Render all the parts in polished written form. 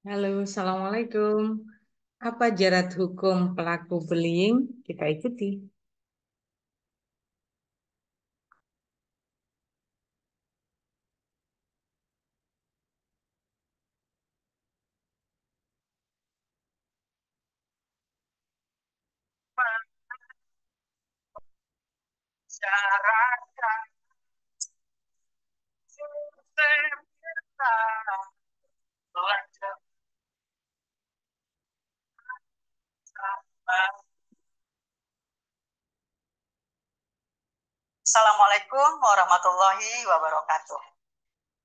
Halo, Assalamualaikum. Apa jerat hukum pelaku bullying? Kita ikuti. Assalamualaikum warahmatullahi wabarakatuh.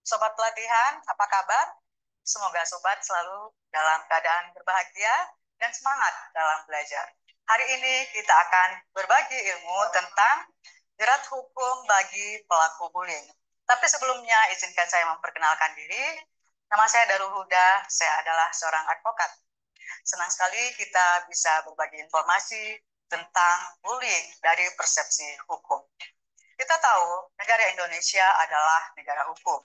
Sobat pelatihan, apa kabar? Semoga sobat selalu dalam keadaan berbahagia dan semangat dalam belajar. Hari ini kita akan berbagi ilmu tentang jerat hukum bagi pelaku bullying. Tapi sebelumnya izinkan saya memperkenalkan diri. Nama saya Darul Huda, saya adalah seorang advokat. Senang sekali kita bisa berbagi informasi tentang bullying dari persepsi hukum. Kita tahu negara Indonesia adalah negara hukum.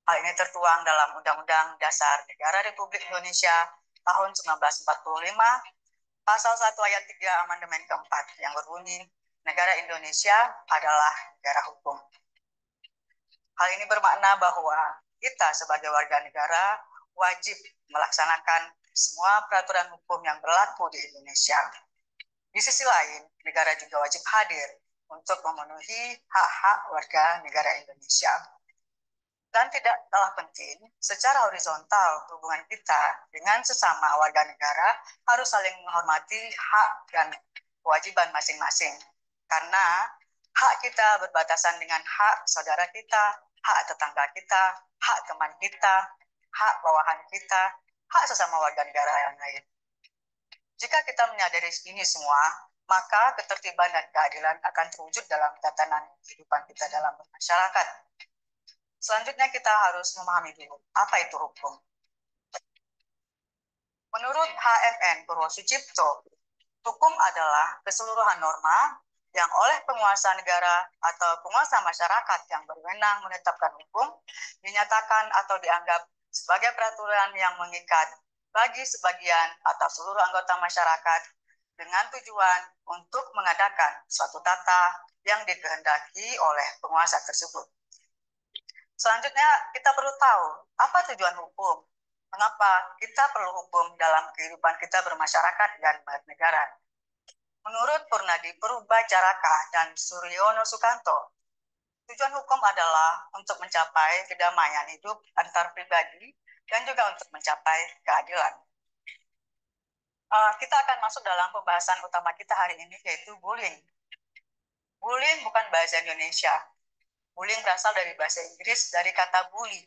Hal ini tertuang dalam Undang-Undang Dasar Negara Republik Indonesia tahun 1945, pasal 1 ayat 3 amandemen keempat yang berbunyi, negara Indonesia adalah negara hukum. Hal ini bermakna bahwa kita sebagai warga negara wajib melaksanakan semua peraturan hukum yang berlaku di Indonesia. Di sisi lain, negara juga wajib hadir untuk memenuhi hak-hak warga negara Indonesia. Dan tidak kalah penting, secara horizontal hubungan kita dengan sesama warga negara harus saling menghormati hak dan kewajiban masing-masing. Karena hak kita berbatasan dengan hak saudara kita, hak tetangga kita, hak teman kita, hak bawahan kita, hak sesama warga negara yang lain. Jika kita menyadari ini semua, maka ketertiban dan keadilan akan terwujud dalam tatanan kehidupan kita dalam masyarakat. Selanjutnya kita harus memahami dulu, apa itu hukum. Menurut HFN Purwosucipto, hukum adalah keseluruhan norma yang oleh penguasa negara atau penguasa masyarakat yang berwenang menetapkan hukum, dinyatakan atau dianggap sebagai peraturan yang mengikat bagi sebagian atau seluruh anggota masyarakat dengan tujuan untuk mengadakan suatu tata yang dikehendaki oleh penguasa tersebut. Selanjutnya, kita perlu tahu apa tujuan hukum. Mengapa kita perlu hukum dalam kehidupan kita bermasyarakat dan bernegara. Menurut Purnadi Purbacaraka dan Suryono Sukanto, tujuan hukum adalah untuk mencapai kedamaian hidup antar pribadi dan juga untuk mencapai keadilan. Kita akan masuk dalam pembahasan utama kita hari ini, yaitu bullying. Bullying bukan bahasa Indonesia. Bullying berasal dari bahasa Inggris dari kata bully.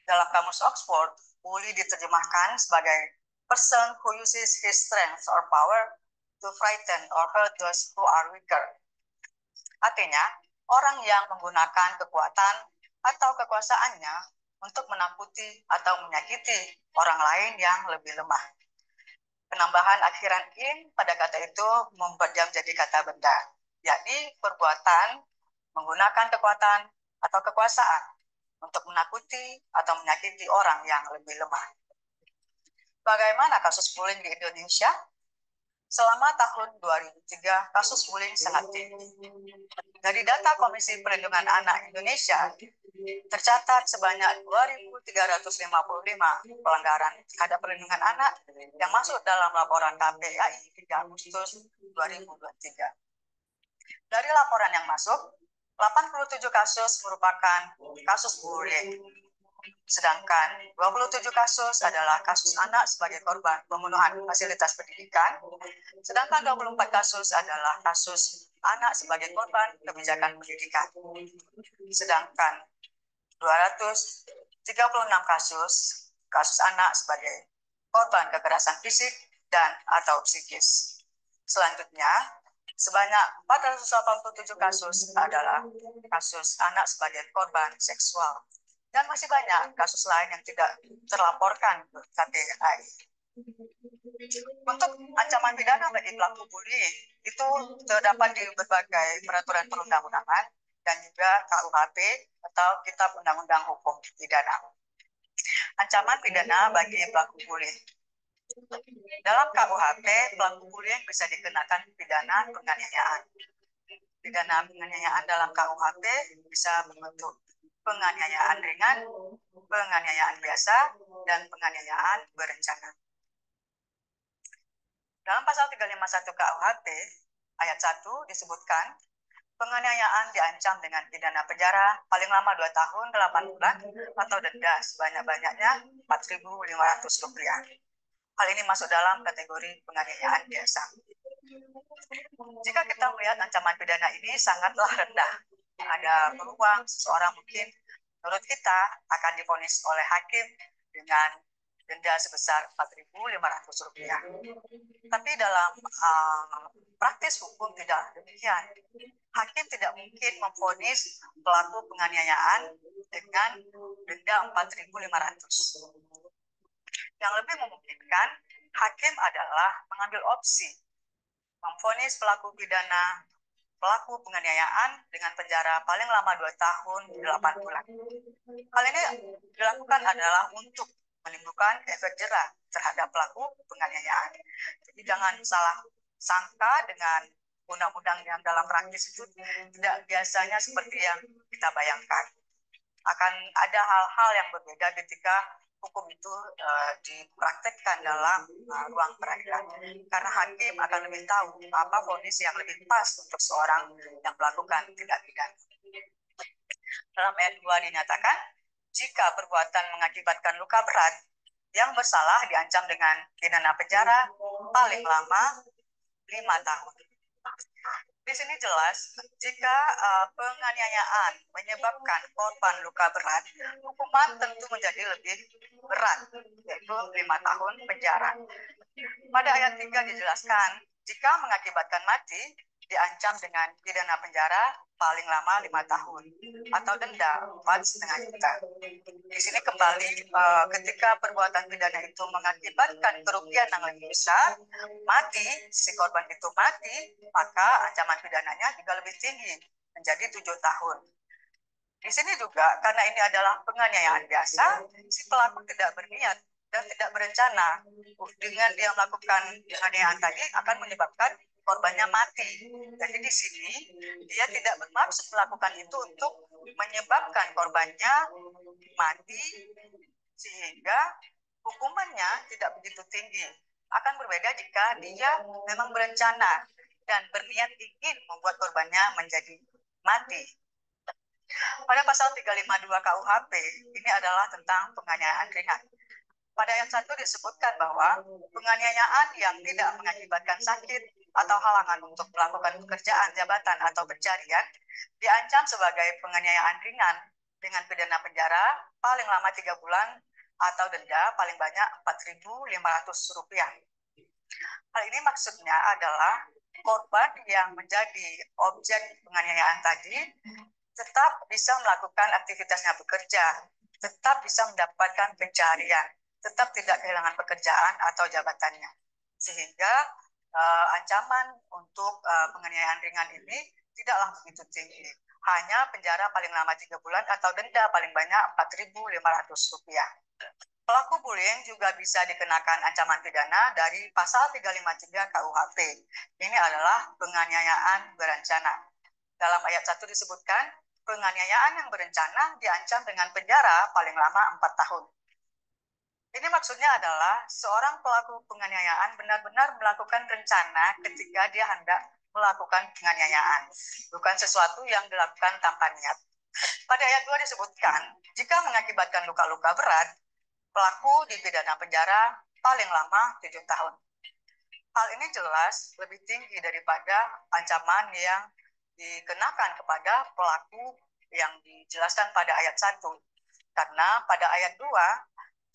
Dalam kamus Oxford, bully diterjemahkan sebagai person who uses his strength or power to frighten or hurt those who are weaker. Artinya, orang yang menggunakan kekuatan atau kekuasaannya untuk menakuti atau menyakiti orang lain yang lebih lemah. Penambahan akhiran in pada kata itu membuat dia menjadi kata benda, yakni perbuatan menggunakan kekuatan atau kekuasaan untuk menakuti atau menyakiti orang yang lebih lemah. Bagaimana kasus bullying di Indonesia? Selama tahun 2003, kasus bullying sangat tinggi. Dari data Komisi Perlindungan Anak Indonesia, tercatat sebanyak 2.355 pelanggaran terhadap perlindungan anak yang masuk dalam laporan KPAI 3 Agustus 2023. Dari laporan yang masuk, 87 kasus merupakan kasus bullying, sedangkan 27 kasus adalah kasus anak sebagai korban pembunuhan fasilitas pendidikan, sedangkan 24 kasus adalah kasus anak sebagai korban kebijakan pendidikan, sedangkan 236 kasus anak sebagai korban kekerasan fisik dan atau psikis. Selanjutnya, sebanyak 487 kasus adalah kasus anak sebagai korban seksual. Dan masih banyak kasus lain yang tidak terlaporkan ke KPAI. Untuk ancaman pidana bagi pelaku bullying itu terdapat di berbagai peraturan perundang-undangan dan juga KUHP atau Kitab Undang-Undang Hukum Pidana. Ancaman pidana bagi pelaku bullying. Dalam KUHP, pelaku bullying bisa dikenakan pidana penganiayaan. Pidana penganiayaan dalam KUHP bisa berbentuk penganiayaan ringan, penganiayaan biasa, dan penganiayaan berencana. Dalam pasal 351 KUHP, ayat 1 disebutkan, penganiayaan diancam dengan pidana penjara paling lama 2 tahun 8 bulan atau denda sebanyak-banyaknya Rp4.500. Hal ini masuk dalam kategori penganiayaan biasa. Jika kita melihat ancaman pidana ini sangatlah rendah, ada peluang seseorang mungkin menurut kita akan divonis oleh hakim dengan denda sebesar Rp4.500. Tapi dalam praktis hukum tidak demikian. Hakim tidak mungkin memvonis pelaku penganiayaan dengan denda Rp4.500. Yang lebih memungkinkan, hakim adalah mengambil opsi memvonis pelaku penganiayaan dengan penjara paling lama 2 tahun 8 bulan. Hal ini dilakukan adalah untuk menimbulkan efek jerah terhadap pelaku penganiayaan. Jadi jangan salah sangka dengan undang-undang yang dalam praktis itu tidak biasanya seperti yang kita bayangkan. Akan ada hal-hal yang berbeda ketika hukum itu dipraktekkan dalam ruang peradilan. Karena hakim akan lebih tahu apa vonis yang lebih pas untuk seorang yang melakukan tindak pidana. Dalam ayat 2 dinyatakan, jika perbuatan mengakibatkan luka berat, yang bersalah diancam dengan pidana penjara paling lama 5 tahun. Di sini jelas, jika penganiayaan menyebabkan korban luka berat, hukuman tentu menjadi lebih berat, yaitu 5 tahun penjara. Pada ayat 3 dijelaskan, jika mengakibatkan mati, diancam dengan pidana penjara paling lama 5 tahun atau denda 4,5 juta. Di sini kembali ketika perbuatan pidana itu mengakibatkan kerugian yang lebih besar, mati, si korban itu mati, maka ancaman pidananya juga lebih tinggi, menjadi 7 tahun. Di sini juga karena ini adalah penganiayaan biasa, si pelaku tidak berniat dan tidak berencana. Dengan dia melakukan penganiayaan tadi akan menyebabkan korbannya mati. Jadi di sini dia tidak bermaksud melakukan itu untuk menyebabkan korbannya mati sehingga hukumannya tidak begitu tinggi. Akan berbeda jika dia memang berencana dan berniat ingin membuat korbannya menjadi mati. Pada pasal 352 KUHP, ini adalah tentang penganiayaan ringan. Pada ayat 1 disebutkan bahwa penganiayaan yang tidak mengakibatkan sakit atau halangan untuk melakukan pekerjaan, jabatan, atau pencarian diancam sebagai penganiayaan ringan dengan pidana penjara paling lama 3 bulan atau denda paling banyak Rp4.500. Hal ini maksudnya adalah korban yang menjadi objek penganiayaan tadi tetap bisa melakukan aktivitasnya bekerja, tetap bisa mendapatkan pencarian, tetap tidak kehilangan pekerjaan atau jabatannya. Sehingga ancaman untuk penganiayaan ringan ini tidaklah begitu tinggi. Hanya penjara paling lama 3 bulan atau denda paling banyak Rp4.500. Pelaku bullying juga bisa dikenakan ancaman pidana dari pasal 353 KUHP. Ini adalah penganiayaan berencana. Dalam ayat 1 disebutkan, penganiayaan yang berencana diancam dengan penjara paling lama 4 tahun. Ini maksudnya adalah seorang pelaku penganiayaan benar-benar melakukan rencana ketika dia hendak melakukan penganiayaan, bukan sesuatu yang dilakukan tanpa niat. Pada ayat 2 disebutkan, jika mengakibatkan luka-luka berat, pelaku dipidana penjara paling lama 7 tahun. Hal ini jelas lebih tinggi daripada ancaman yang dikenakan kepada pelaku yang dijelaskan pada ayat 1. Karena pada ayat 2,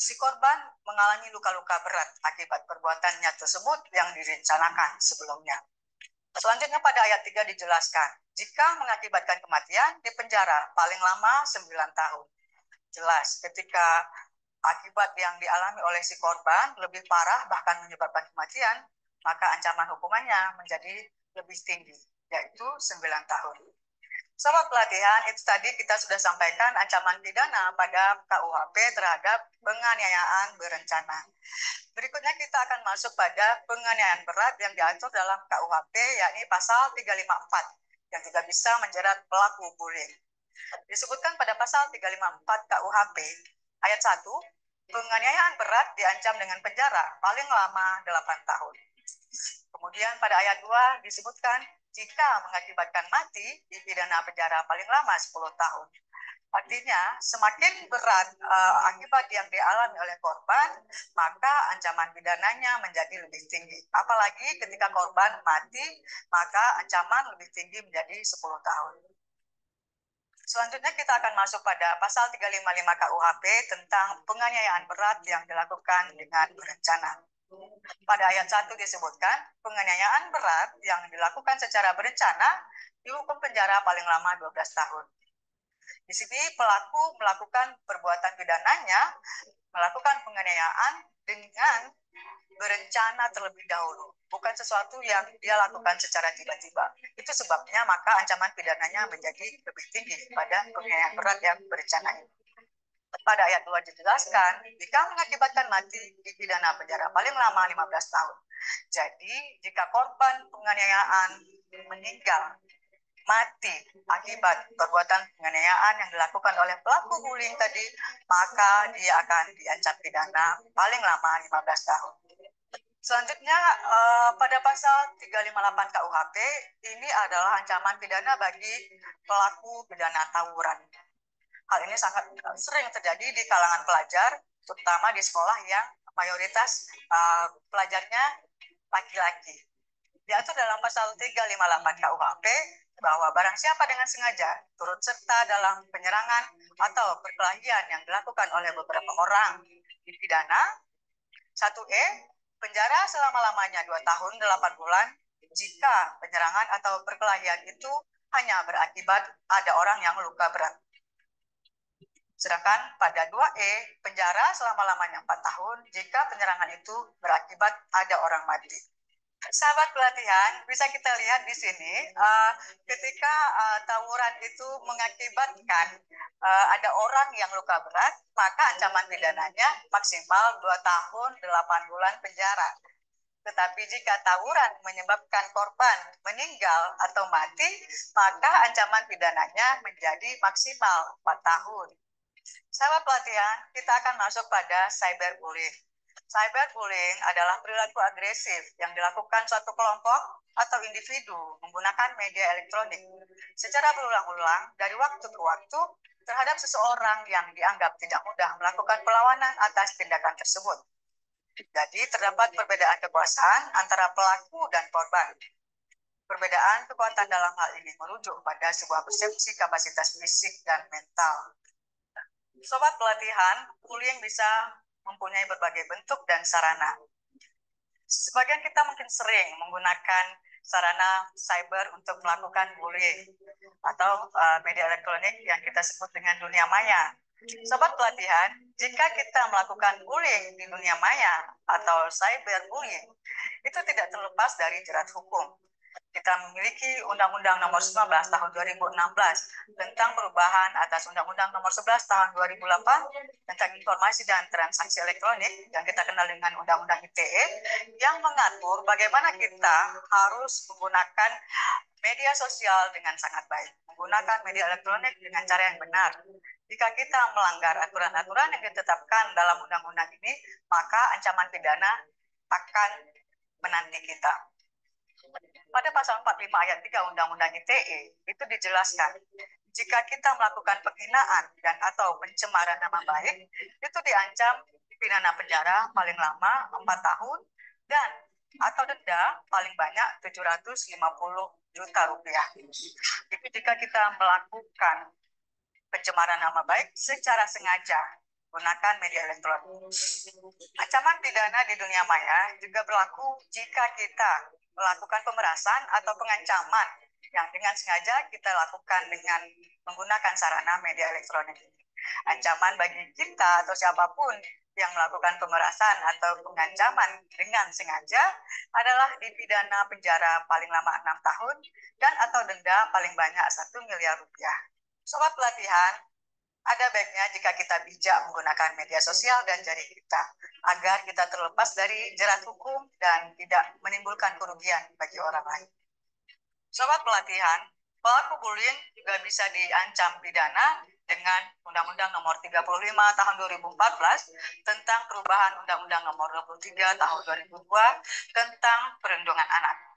si korban mengalami luka-luka berat akibat perbuatannya tersebut yang direncanakan sebelumnya. Selanjutnya pada ayat 3 dijelaskan, jika mengakibatkan kematian, dipenjara paling lama 9 tahun. Jelas, ketika akibat yang dialami oleh si korban lebih parah bahkan menyebabkan kematian, maka ancaman hukumannya menjadi lebih tinggi, yaitu 9 tahun. Sobat pelatihan, itu tadi kita sudah sampaikan ancaman pidana pada KUHP terhadap penganiayaan berencana. Berikutnya kita akan masuk pada penganiayaan berat yang diatur dalam KUHP, yakni pasal 354, yang juga bisa menjerat pelaku bullying. Disebutkan pada pasal 354 KUHP, ayat 1, penganiayaan berat diancam dengan penjara paling lama 8 tahun. Kemudian pada ayat 2 disebutkan, jika mengakibatkan mati, dipidana penjara paling lama 10 tahun. Artinya, semakin berat akibat yang dialami oleh korban, maka ancaman pidananya menjadi lebih tinggi. Apalagi ketika korban mati, maka ancaman lebih tinggi menjadi 10 tahun. Selanjutnya kita akan masuk pada pasal 355 KUHP tentang penganiayaan berat yang dilakukan dengan berencana. Pada ayat 1 disebutkan, penganiayaan berat yang dilakukan secara berencana dihukum penjara paling lama 12 tahun. Di sini pelaku melakukan perbuatan pidananya, melakukan penganiayaan dengan berencana terlebih dahulu, bukan sesuatu yang dia lakukan secara tiba-tiba. Itu sebabnya maka ancaman pidananya menjadi lebih tinggi pada penganiayaan berat yang berencana ini. Pada ayat 2 dijelaskan, jika mengakibatkan mati, dipidana penjara paling lama 15 tahun. Jadi, jika korban penganiayaan meninggal, mati akibat perbuatan penganiayaan yang dilakukan oleh pelaku bullying tadi, maka dia akan diancam pidana paling lama 15 tahun. Selanjutnya, pada pasal 358 KUHP, ini adalah ancaman pidana bagi pelaku pidana tawuran. Hal ini sangat sering terjadi di kalangan pelajar, terutama di sekolah yang mayoritas pelajarnya laki-laki. Diatur dalam pasal 358 KUHP bahwa barang siapa dengan sengaja turut serta dalam penyerangan atau perkelahian yang dilakukan oleh beberapa orang dipidana 1E, penjara selama-lamanya 2 tahun 8 bulan jika penyerangan atau perkelahian itu hanya berakibat ada orang yang luka berat. Sedangkan pada 2E, penjara selama-lamanya 4 tahun jika penyerangan itu berakibat ada orang mati. Sahabat pelatihan, bisa kita lihat di sini ketika tawuran itu mengakibatkan ada orang yang luka berat, maka ancaman pidananya maksimal 2 tahun 8 bulan penjara. Tetapi jika tawuran menyebabkan korban meninggal atau mati, maka ancaman pidananya menjadi maksimal 4 tahun. Sahabat pelatihan, kita akan masuk pada cyberbullying. Cyberbullying adalah perilaku agresif yang dilakukan suatu kelompok atau individu menggunakan media elektronik secara berulang-ulang dari waktu ke waktu terhadap seseorang yang dianggap tidak mudah melakukan perlawanan atas tindakan tersebut. Jadi terdapat perbedaan kekuasaan antara pelaku dan korban. Perbedaan kekuatan dalam hal ini merujuk pada sebuah persepsi kapasitas fisik dan mental. Sobat pelatihan, bullying bisa mempunyai berbagai bentuk dan sarana. Sebagian kita mungkin sering menggunakan sarana cyber untuk melakukan bullying atau media elektronik yang kita sebut dengan dunia maya. Sobat pelatihan, jika kita melakukan bullying di dunia maya atau cyberbullying, itu tidak terlepas dari jerat hukum. Kita memiliki Undang-Undang Nomor 19 Tahun 2016 tentang perubahan atas Undang-Undang Nomor 11 Tahun 2008 tentang informasi dan transaksi elektronik yang kita kenal dengan Undang-Undang ITE yang mengatur bagaimana kita harus menggunakan media sosial dengan sangat baik, menggunakan media elektronik dengan cara yang benar. Jika kita melanggar aturan-aturan yang ditetapkan dalam undang-undang ini, maka ancaman pidana akan menanti kita. Pada pasal 45 ayat 3 Undang-Undang ITE, itu dijelaskan, jika kita melakukan penghinaan dan atau pencemaran nama baik, itu diancam pidana penjara paling lama 4 tahun dan atau denda paling banyak 750 juta rupiah. Itu jika kita melakukan pencemaran nama baik secara sengaja gunakan media elektronik. Ancaman pidana di dunia maya juga berlaku jika kita melakukan pemerasan atau pengancaman yang dengan sengaja kita lakukan dengan menggunakan sarana media elektronik. Ancaman bagi kita atau siapapun yang melakukan pemerasan atau pengancaman dengan sengaja adalah dipidana penjara paling lama 6 tahun dan atau denda paling banyak 1 miliar rupiah. Sobat pelatihan, ada baiknya jika kita bijak menggunakan media sosial dan jari kita agar kita terlepas dari jerat hukum dan tidak menimbulkan kerugian bagi orang lain. Sobat pelatihan, pelaku bullying juga bisa diancam pidana dengan Undang-Undang Nomor 35 Tahun 2014 tentang perubahan Undang-Undang Nomor 23 Tahun 2002 tentang perlindungan anak.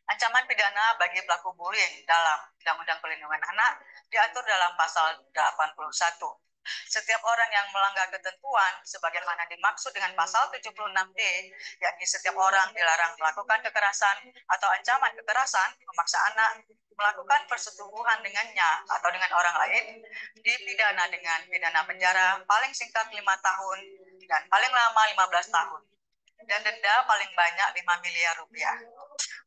Ancaman pidana bagi pelaku bullying dalam Undang-Undang Perlindungan Anak diatur dalam pasal 81. Setiap orang yang melanggar ketentuan sebagaimana dimaksud dengan pasal 76D, yakni setiap orang dilarang melakukan kekerasan atau ancaman kekerasan, memaksa anak, melakukan persetubuhan dengannya atau dengan orang lain, dipidana dengan pidana penjara paling singkat 5 tahun dan paling lama 15 tahun, dan denda paling banyak 5 miliar rupiah.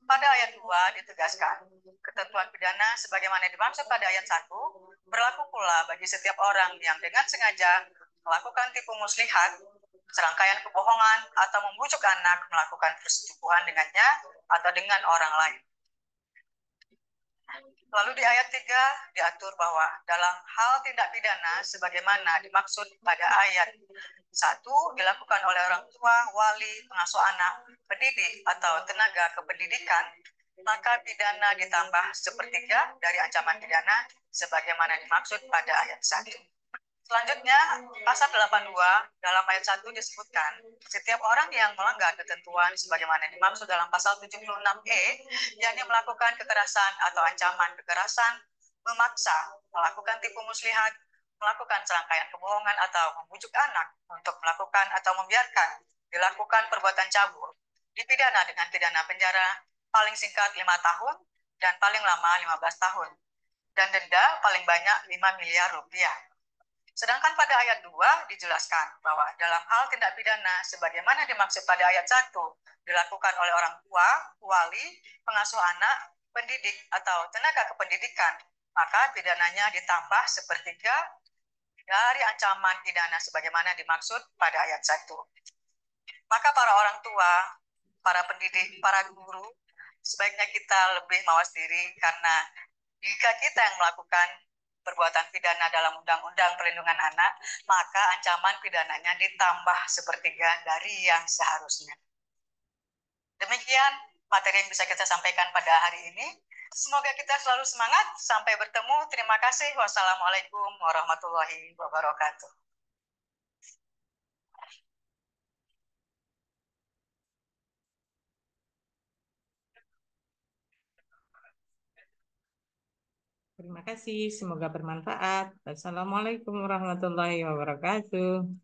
Pada ayat 2 ditegaskan, ketentuan pidana sebagaimana dimaksud pada ayat 1 berlaku pula bagi setiap orang yang dengan sengaja melakukan tipu muslihat, serangkaian kebohongan, atau membujuk anak melakukan persetubuhan dengannya atau dengan orang lain. Lalu di ayat 3 diatur bahwa dalam hal tindak pidana sebagaimana dimaksud pada ayat 1 dilakukan oleh orang tua, wali, pengasuh anak, pendidik, atau tenaga kependidikan, maka pidana ditambah sepertiga dari ancaman pidana sebagaimana dimaksud pada ayat 1. Selanjutnya, pasal 82 dalam ayat 1 disebutkan, setiap orang yang melanggar ketentuan sebagaimana dimaksud dalam pasal 76E, yakni melakukan kekerasan atau ancaman kekerasan, memaksa, melakukan tipu muslihat, melakukan serangkaian kebohongan atau membujuk anak untuk melakukan atau membiarkan dilakukan perbuatan cabul, dipidana dengan pidana penjara paling singkat 5 tahun dan paling lama 15 tahun, dan denda paling banyak 5 miliar rupiah. Sedangkan pada ayat 2 dijelaskan bahwa dalam hal tindak pidana sebagaimana dimaksud pada ayat 1 dilakukan oleh orang tua, wali, pengasuh anak, pendidik, atau tenaga kependidikan, maka pidananya ditambah sepertiga dari ancaman pidana sebagaimana dimaksud pada ayat 1. Maka para orang tua, para pendidik, para guru, sebaiknya kita lebih mawas diri karena jika kita yang melakukan perbuatan pidana dalam Undang-Undang Perlindungan Anak, maka ancaman pidananya ditambah sepertiga dari yang seharusnya. Demikian materi yang bisa kita sampaikan pada hari ini. Semoga kita selalu semangat. Sampai bertemu. Terima kasih. Wassalamualaikum warahmatullahi wabarakatuh. Terima kasih, semoga bermanfaat. Wassalamualaikum warahmatullahi wabarakatuh.